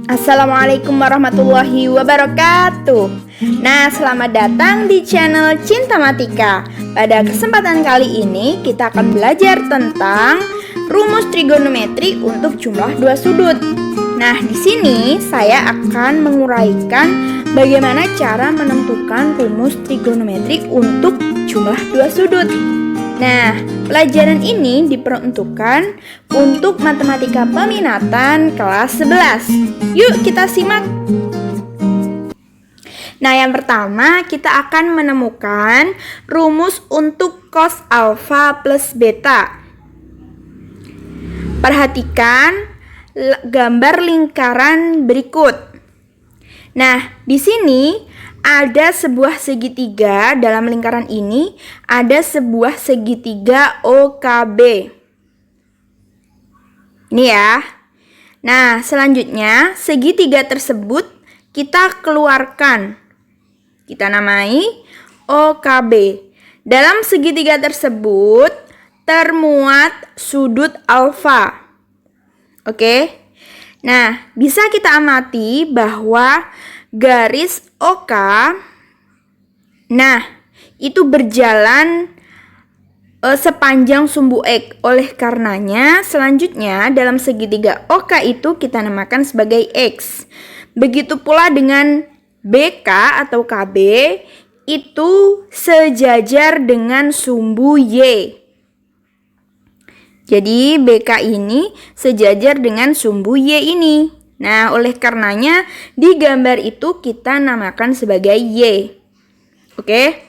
Assalamualaikum warahmatullahi wabarakatuh. Nah, selamat datang di channel Cinta Matika. Pada kesempatan kali ini kita akan belajar tentang rumus trigonometri untuk jumlah dua sudut. Nah, di sini saya akan menguraikan bagaimana cara menentukan rumus trigonometri untuk jumlah dua sudut. Nah, pelajaran ini diperuntukkan untuk matematika peminatan kelas 11. Yuk kita simak. Nah, yang pertama kita akan menemukan rumus untuk cos alfa plus beta. Perhatikan gambar lingkaran berikut. Nah, di sini ada sebuah segitiga. Dalam lingkaran ini ada sebuah segitiga OKB. Ini ya. Nah, selanjutnya segitiga tersebut kita keluarkan. Kita namai OKB. Dalam segitiga tersebut termuat sudut alfa. Oke. Nah, bisa kita amati bahwa garis OK, nah, itu berjalan sepanjang sumbu X. Oleh karenanya, selanjutnya dalam segitiga OK itu kita namakan sebagai X. Begitu pula dengan BK atau KB, itu sejajar dengan sumbu Y. Jadi BK ini sejajar dengan sumbu Y ini. Nah, oleh karenanya di gambar itu kita namakan sebagai Y. Oke.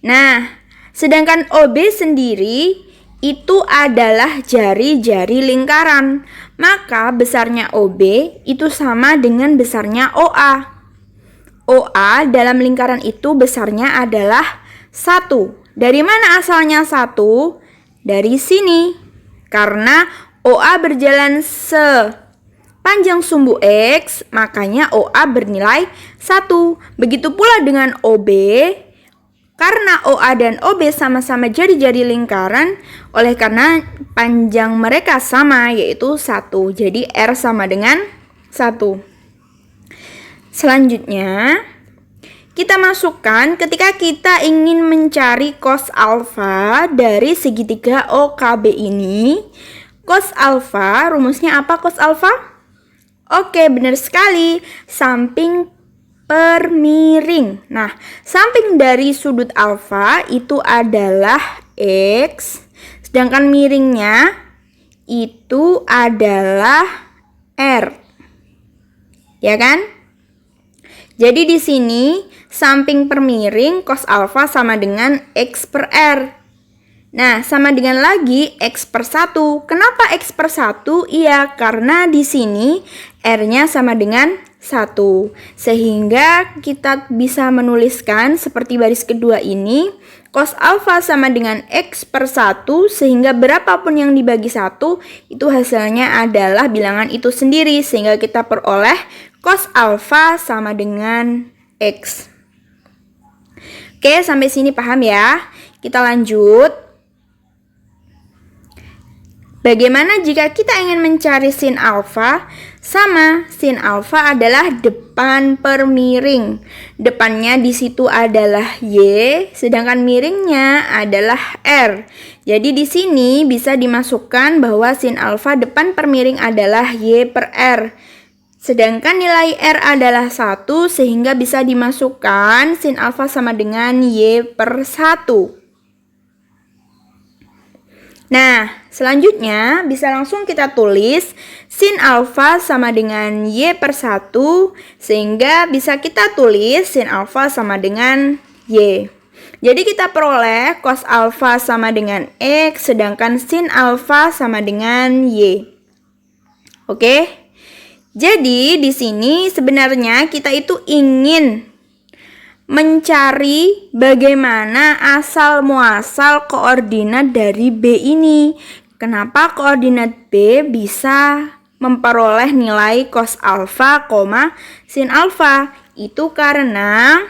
Nah, sedangkan OB sendiri itu adalah jari-jari lingkaran. Maka besarnya OB itu sama dengan besarnya OA. OA dalam lingkaran itu besarnya adalah 1. Dari mana asalnya 1? Dari sini. Karena OA berjalan sepanjang sumbu X, makanya OA bernilai 1. Begitu pula dengan OB, karena OA dan OB sama-sama jari-jari lingkaran, oleh karena panjang mereka sama, yaitu 1. Jadi R sama dengan 1. Selanjutnya, kita masukkan ketika kita ingin mencari cos alfa dari segitiga OKB ini. Cos alfa, rumusnya apa cos alfa? Oke, benar sekali. Samping per miring. Nah, samping dari sudut alfa itu adalah X, sedangkan miringnya itu adalah R. Ya kan? Jadi di sini samping per miring cos alfa sama dengan X per R. Nah, sama dengan lagi X per 1. Kenapa X per 1? Iya, karena di sini R-nya sama dengan 1. Sehingga kita bisa menuliskan seperti baris kedua ini, cos alfa sama dengan X per 1, sehingga berapapun yang dibagi 1, itu hasilnya adalah bilangan itu sendiri. Sehingga kita peroleh cos alfa sama dengan X. Oke, sampai sini paham ya? Kita lanjut. Bagaimana jika kita ingin mencari sin alfa? Sama, sin alfa adalah depan per miring. Depannya di situ adalah Y, sedangkan miringnya adalah R. Jadi di sini bisa dimasukkan bahwa sin alfa depan per miring adalah Y per R. Sedangkan nilai R adalah 1, sehingga bisa dimasukkan sin alfa sama dengan Y per 1. Nah, selanjutnya bisa langsung kita tulis sin alfa sama dengan Y per 1, sehingga bisa kita tulis sin alfa sama dengan Y. Jadi kita peroleh cos alfa sama dengan X, sedangkan sin alfa sama dengan Y. Oke? Jadi di sini sebenarnya kita itu ingin mencari bagaimana asal muasal koordinat dari B ini. Kenapa koordinat B bisa memperoleh nilai cos alfa, sin alfa? Itu karena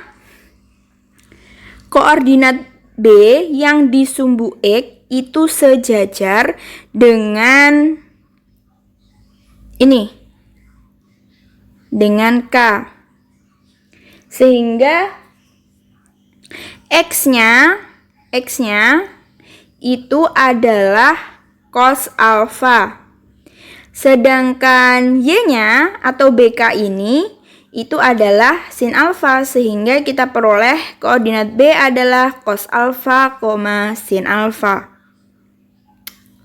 koordinat B yang di sumbu X itu sejajar dengan ini. dengan K. Sehingga X-nya itu adalah cos alfa. Sedangkan Y-nya atau BK ini itu adalah sin alfa, sehingga kita peroleh koordinat B adalah cos alfa, sin alfa.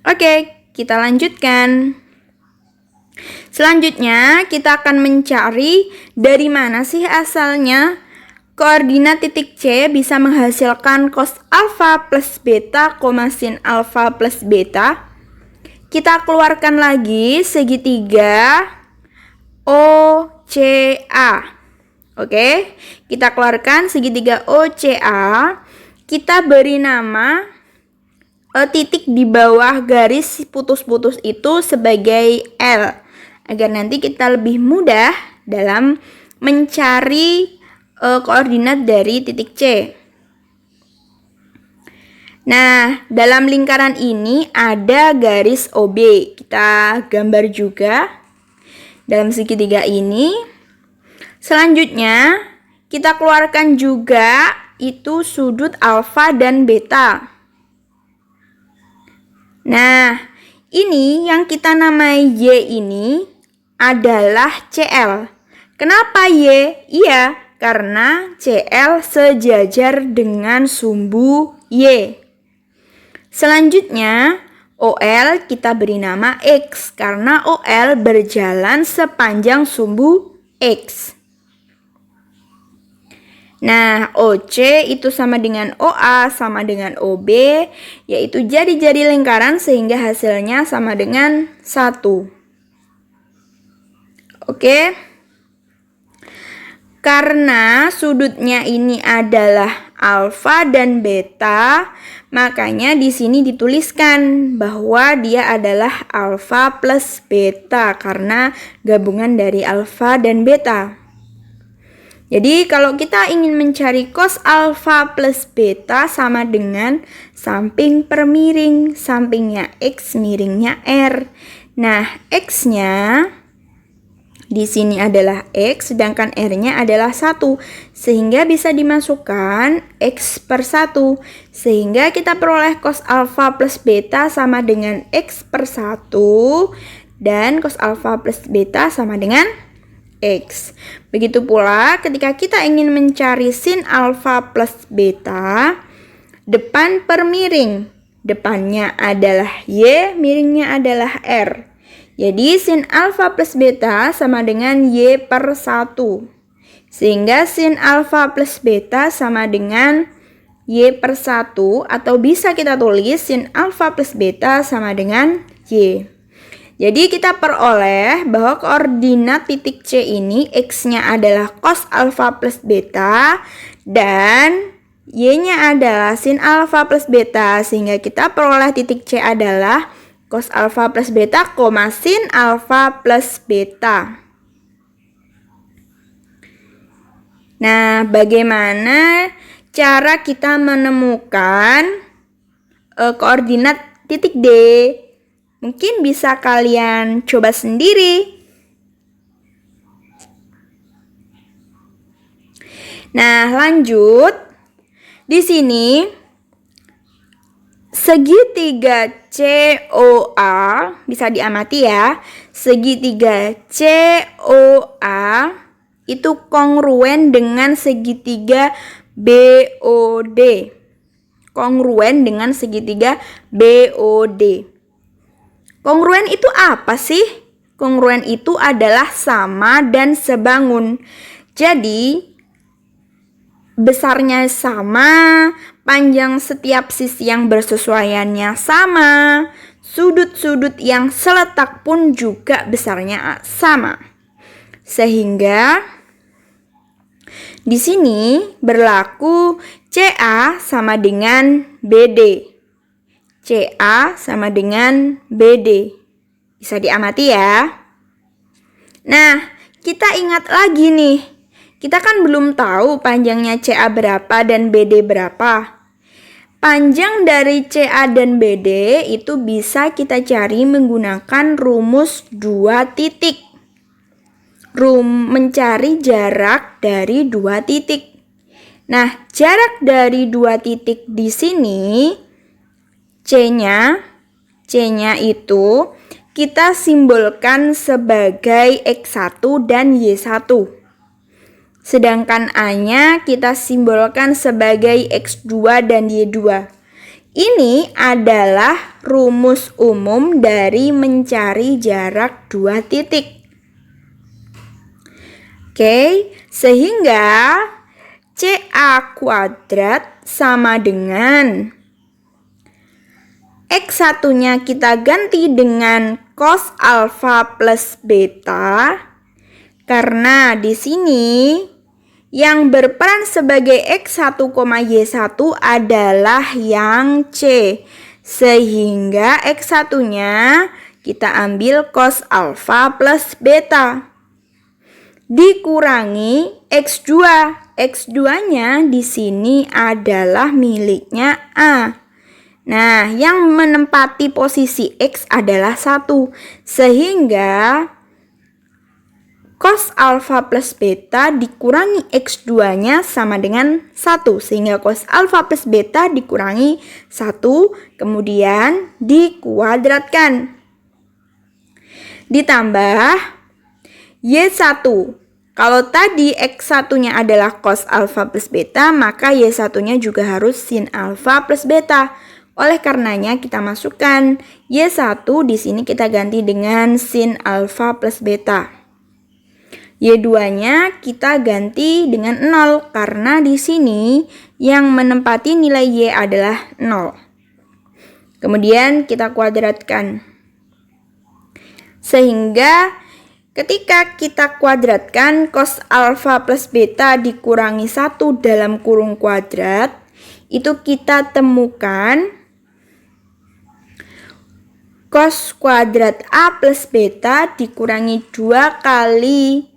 Oke, kita lanjutkan. Selanjutnya kita akan mencari dari mana sih asalnya koordinat titik C bisa menghasilkan cos alfa plus beta, sin alfa plus beta. Kita keluarkan lagi segitiga OCA. Oke, kita keluarkan segitiga OCA. Kita beri nama titik di bawah garis putus-putus itu sebagai L, agar nanti kita lebih mudah dalam mencari koordinat dari titik C. Nah, dalam lingkaran ini ada garis OB. Kita gambar juga dalam segitiga ini. Selanjutnya, kita keluarkan juga itu sudut alfa dan beta. Nah, ini yang kita namai Y ini adalah CL. Kenapa Y? Iya, karena CL sejajar dengan sumbu Y. Selanjutnya, OL kita beri nama X, karena OL berjalan sepanjang sumbu X. Nah, OC itu sama dengan OA sama dengan OB, yaitu jari-jari lingkaran sehingga hasilnya sama dengan 1. Oke. Karena sudutnya ini adalah alfa dan beta, makanya di sini dituliskan bahwa dia adalah alfa plus beta karena gabungan dari alfa dan beta. Jadi kalau kita ingin mencari cos alfa plus beta sama dengan samping per miring, sampingnya X, miringnya R. Nah, X-nya di sini adalah X, sedangkan R-nya adalah 1, sehingga bisa dimasukkan X per 1, sehingga kita peroleh cos alfa plus beta sama dengan X per 1, dan cos alfa plus beta sama dengan X. Begitu pula ketika kita ingin mencari sin alfa plus beta, depan per miring, depannya adalah Y, miringnya adalah R. Jadi sin alfa plus beta sama dengan Y per 1. Sehingga sin alfa plus beta sama dengan Y per 1, atau bisa kita tulis sin alfa plus beta sama dengan Y. Jadi kita peroleh bahwa koordinat titik C ini X-nya adalah cos alfa plus beta dan Y-nya adalah sin alfa plus beta, sehingga kita peroleh titik C adalah cos alfa plus beta, sin alfa plus beta. Nah, bagaimana cara kita menemukan koordinat titik D? Mungkin bisa kalian coba sendiri. Nah, lanjut. Di sini segitiga COA bisa diamati ya. Segitiga COA itu kongruen dengan segitiga BOD. Kongruen dengan segitiga BOD. Kongruen itu apa sih? Kongruen itu adalah sama dan sebangun. Jadi, besarnya sama, panjang setiap sisi yang bersesuaiannya sama, sudut-sudut yang seletak pun juga besarnya sama. Sehingga di sini berlaku CA sama dengan BD. CA sama dengan BD. Bisa diamati ya. Nah, kita ingat lagi nih. Kita kan belum tahu panjangnya CA berapa dan BD berapa. Panjang dari CA dan BD itu bisa kita cari menggunakan rumus 2 titik. mencari jarak dari dua titik. Nah, jarak dari dua titik di sini C-nya itu kita simbolkan sebagai X1 dan Y1. Sedangkan A-nya kita simbolkan sebagai X2 dan Y2. Ini adalah rumus umum dari mencari jarak dua titik. Oke, sehingga CA kuadrat sama dengan X1-nya kita ganti dengan cos alfa plus beta, karena di sini yang berperan sebagai X1, Y1 adalah yang C. Sehingga X1-nya kita ambil cos alfa plus beta. Dikurangi X2. X2-nya di sini adalah miliknya A. Nah, yang menempati posisi X adalah 1. Sehingga cos alfa plus beta dikurangi X2-nya sama dengan 1. Sehingga cos alfa plus beta dikurangi 1, kemudian dikuadratkan. Ditambah Y1. Kalau tadi X1-nya adalah cos alfa plus beta, maka Y1-nya juga harus sin alfa plus beta. Oleh karenanya kita masukkan Y1 di sini kita ganti dengan sin alfa plus beta. Y2-nya kita ganti dengan 0 karena di sini yang menempati nilai Y adalah 0. Kemudian kita kuadratkan. Sehingga ketika kita kuadratkan cos alfa plus beta dikurangi 1 dalam kurung kuadrat, itu kita temukan cos kuadrat A plus beta dikurangi 2 kali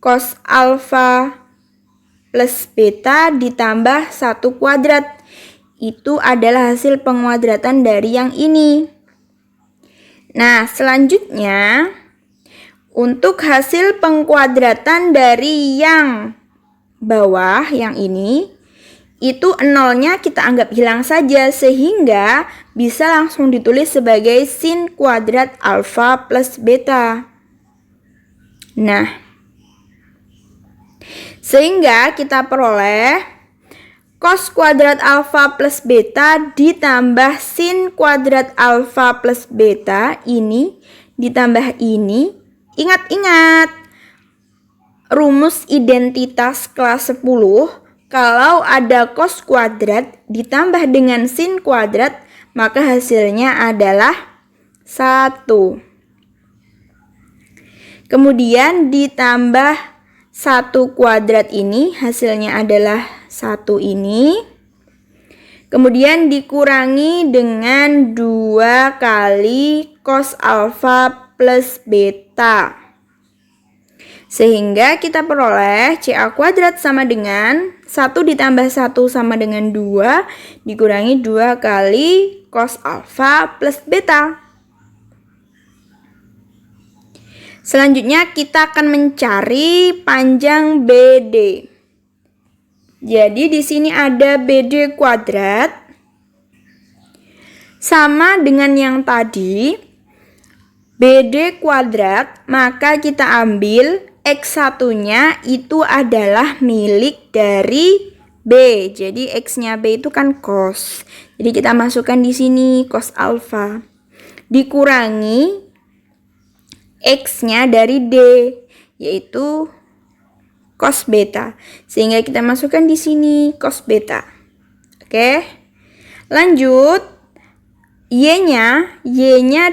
cos alfa plus beta ditambah 1 kuadrat. Itu adalah hasil penguadratan dari yang ini. Nah, selanjutnya untuk hasil pengkuadratan dari yang bawah, yang ini, itu 0-nya kita anggap hilang saja, sehingga bisa langsung ditulis sebagai sin kuadrat alfa plus beta. Nah, sehingga kita peroleh cos kuadrat alfa plus beta ditambah sin kuadrat alfa plus beta, ini ditambah ini. Ingat-ingat rumus identitas kelas 10, kalau ada cos kuadrat ditambah dengan sin kuadrat, maka hasilnya adalah 1. Kemudian ditambah 1 kuadrat ini, hasilnya adalah 1 ini. Kemudian dikurangi dengan 2 kali cos alfa plus beta. Sehingga kita peroleh CA kuadrat sama dengan 1 ditambah 1 sama dengan 2 dikurangi 2 kali cos alfa plus beta. Selanjutnya kita akan mencari panjang BD. Jadi di sini ada BD kuadrat sama dengan yang tadi. BD kuadrat, maka kita ambil X1-nya itu adalah milik dari B. Jadi X-nya B itu kan cos. Jadi kita masukkan di sini cos alfa. Dikurangi X-nya dari D, yaitu cos beta. Sehingga kita masukkan di sini cos beta. Oke. Lanjut. Y-nya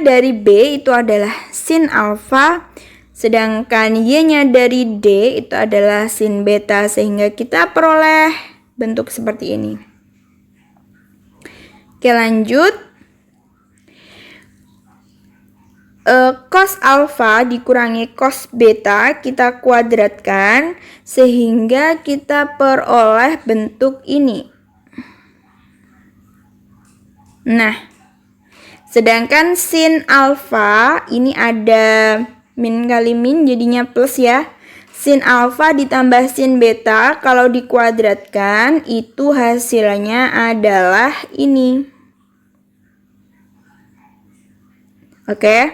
dari B itu adalah sin alfa. Sedangkan Y-nya dari D itu adalah sin beta. Sehingga kita peroleh bentuk seperti ini. Oke, lanjut. Cos alfa dikurangi cos beta kita kuadratkan sehingga kita peroleh bentuk ini. Nah, sedangkan sin alfa ini ada Min kali min jadinya plus ya. Sin alfa ditambah sin beta kalau dikuadratkan itu hasilnya adalah ini. Oke.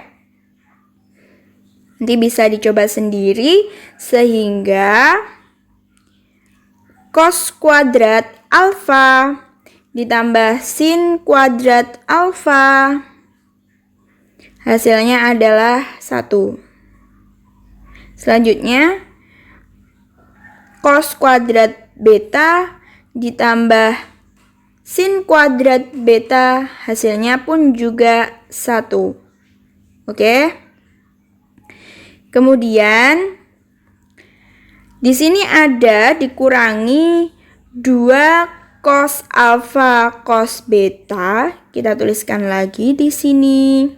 Nanti bisa dicoba sendiri sehingga cos kuadrat alfa ditambah sin kuadrat alfa hasilnya adalah 1. Selanjutnya cos kuadrat beta ditambah sin kuadrat beta hasilnya pun juga 1. Oke. Kemudian di sini ada dikurangi 2 cos alfa cos beta, kita tuliskan lagi di sini.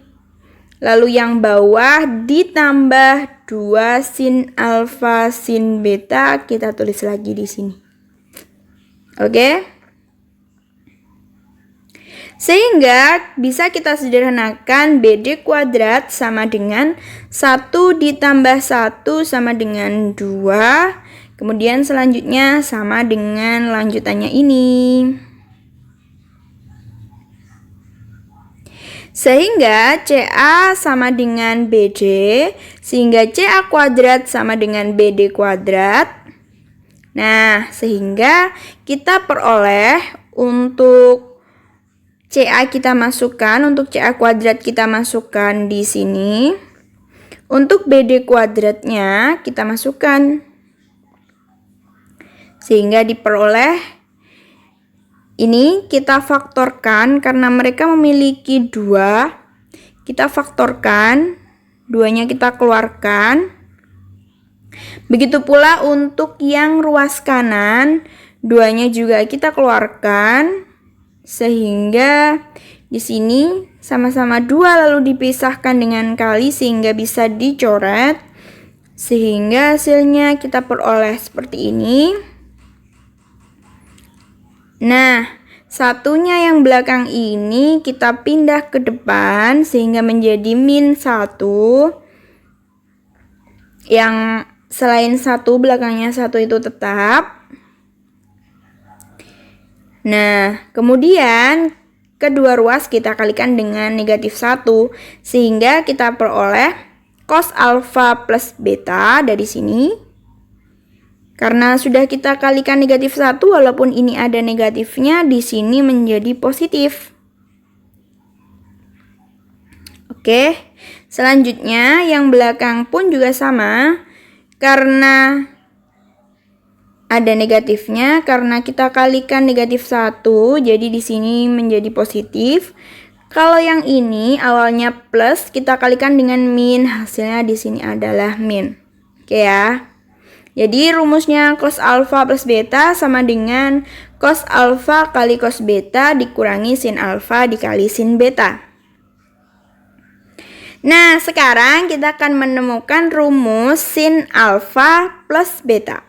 Lalu yang bawah ditambah 2 sin alfa sin beta, kita tulis lagi di sini. Oke? Sehingga bisa kita sederhanakan BD kuadrat sama dengan 1 ditambah 1 sama dengan 2. Kemudian selanjutnya sama dengan lanjutannya ini. Sehingga CA sama dengan BD, sehingga CA kuadrat sama dengan BD kuadrat. Nah, sehingga kita peroleh untuk CA kita masukkan, untuk CA kuadrat kita masukkan di sini. Untuk BD kuadratnya kita masukkan. Sehingga diperoleh ini kita faktorkan karena mereka memiliki 2. Kita faktorkan, 2-nya kita keluarkan. Begitu pula untuk yang ruas kanan, 2-nya juga kita keluarkan. Sehingga di sini sama-sama 2 lalu dipisahkan dengan kali sehingga bisa dicoret. Sehingga hasilnya kita peroleh seperti ini. Nah, satunya yang belakang ini kita pindah ke depan sehingga menjadi min 1. Yang selain 1 belakangnya 1 itu tetap. Nah, kemudian kedua ruas kita kalikan dengan negatif 1 sehingga kita peroleh cos alfa plus beta dari sini. Karena sudah kita kalikan negatif 1 walaupun ini ada negatifnya, di sini menjadi positif. Oke, selanjutnya yang belakang pun juga sama. Karena ada negatifnya, karena kita kalikan negatif 1, jadi di sini menjadi positif. Kalau yang ini awalnya plus, kita kalikan dengan min, hasilnya di sini adalah min. Oke ya. Jadi rumusnya cos alfa plus beta sama dengan cos alfa kali cos beta dikurangi sin alfa dikali sin beta. Nah, sekarang kita akan menemukan rumus sin alfa plus beta.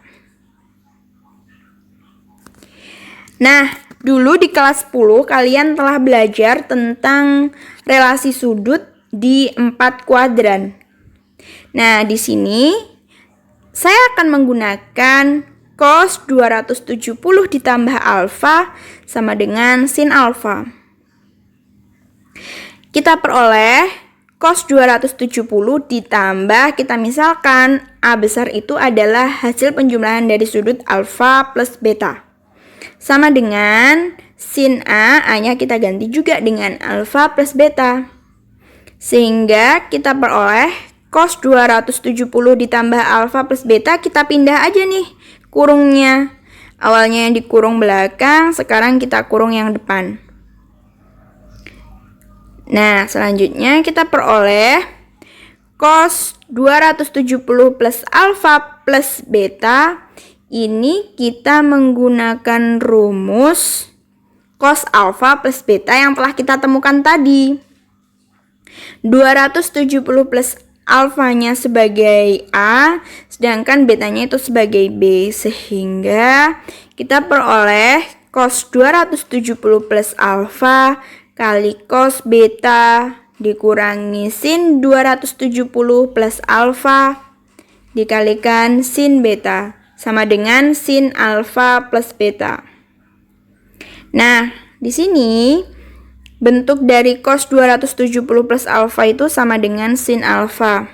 Nah, dulu di kelas 10 kalian telah belajar tentang relasi sudut di 4 kuadran. Nah, di sini saya akan menggunakan cos 270 ditambah alfa sama dengan sin alfa. Kita peroleh cos 270 ditambah, kita misalkan A besar itu adalah hasil penjumlahan dari sudut alfa plus beta. Sama dengan sin A-nya kita ganti juga dengan alfa plus beta. Sehingga kita peroleh cos 270 ditambah alfa plus beta, kita pindah aja nih kurungnya. Awalnya yang dikurung belakang, sekarang kita kurung yang depan. Nah, selanjutnya kita peroleh cos 270 plus alfa plus beta. Ini kita menggunakan rumus cos alfa plus beta yang telah kita temukan tadi. 270 plus alfanya sebagai A, sedangkan betanya itu sebagai B. Sehingga kita peroleh cos 270 plus alfa kali cos beta dikurangi sin 270 plus alfa dikalikan sin beta sama dengan sin alfa plus beta. Nah, di sini bentuk dari cos 270 plus alfa itu sama dengan sin alfa.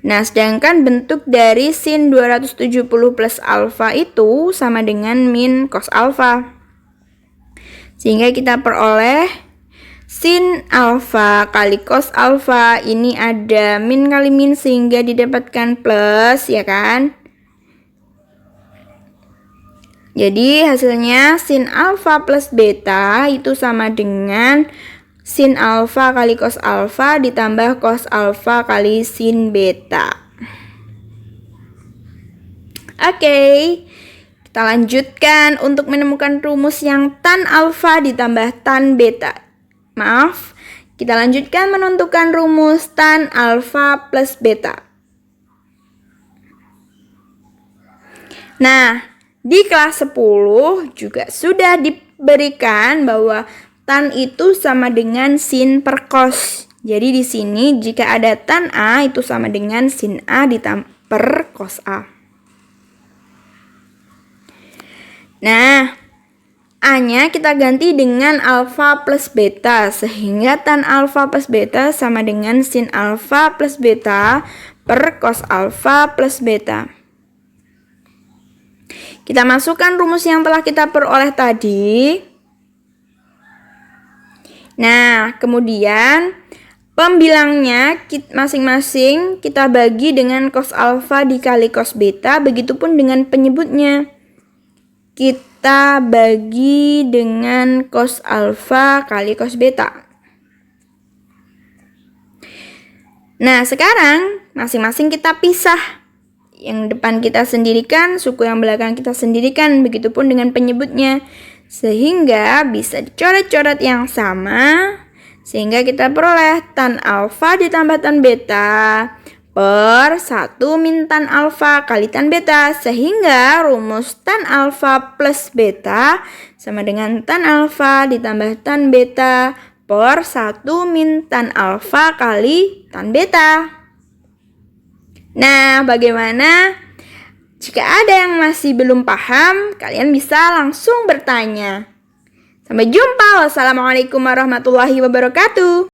Nah, sedangkan bentuk dari sin 270 plus alfa itu sama dengan min cos alfa. Sehingga kita peroleh sin alfa kali cos alfa, ini ada min kali min sehingga didapatkan plus, ya kan? Jadi hasilnya sin alfa plus beta itu sama dengan sin alfa kali cos alfa ditambah cos alfa kali sin beta. Oke, kita lanjutkan untuk menemukan rumus yang tan alfa ditambah tan beta. Maaf, kita lanjutkan menentukan rumus tan alfa plus beta. Nah, di kelas 10 juga sudah diberikan bahwa tan itu sama dengan sin per cos. Jadi di sini jika ada tan A itu sama dengan sin A per cos A. Nah, A-nya kita ganti dengan alfa plus beta sehingga tan alfa plus beta sama dengan sin alfa plus beta per cos alfa plus beta. Kita masukkan rumus yang telah kita peroleh tadi. Nah, kemudian pembilangnya masing-masing kita bagi dengan cos alfa dikali cos beta, begitupun dengan penyebutnya. Kita bagi dengan cos alfa kali cos beta. Nah, sekarang masing-masing kita pisah. Yang depan kita sendirikan, suku yang belakang kita sendirikan, begitupun dengan penyebutnya. Sehingga bisa dicoret-coret yang sama, sehingga kita peroleh tan alfa ditambah tan beta per 1 min tan alfa kali tan beta, sehingga rumus tan alfa plus beta sama dengan tan alfa ditambah tan beta per 1 min tan alfa kali tan beta. Nah, bagaimana? Jika ada yang masih belum paham, kalian bisa langsung bertanya. Sampai jumpa. Wassalamualaikum warahmatullahi wabarakatuh.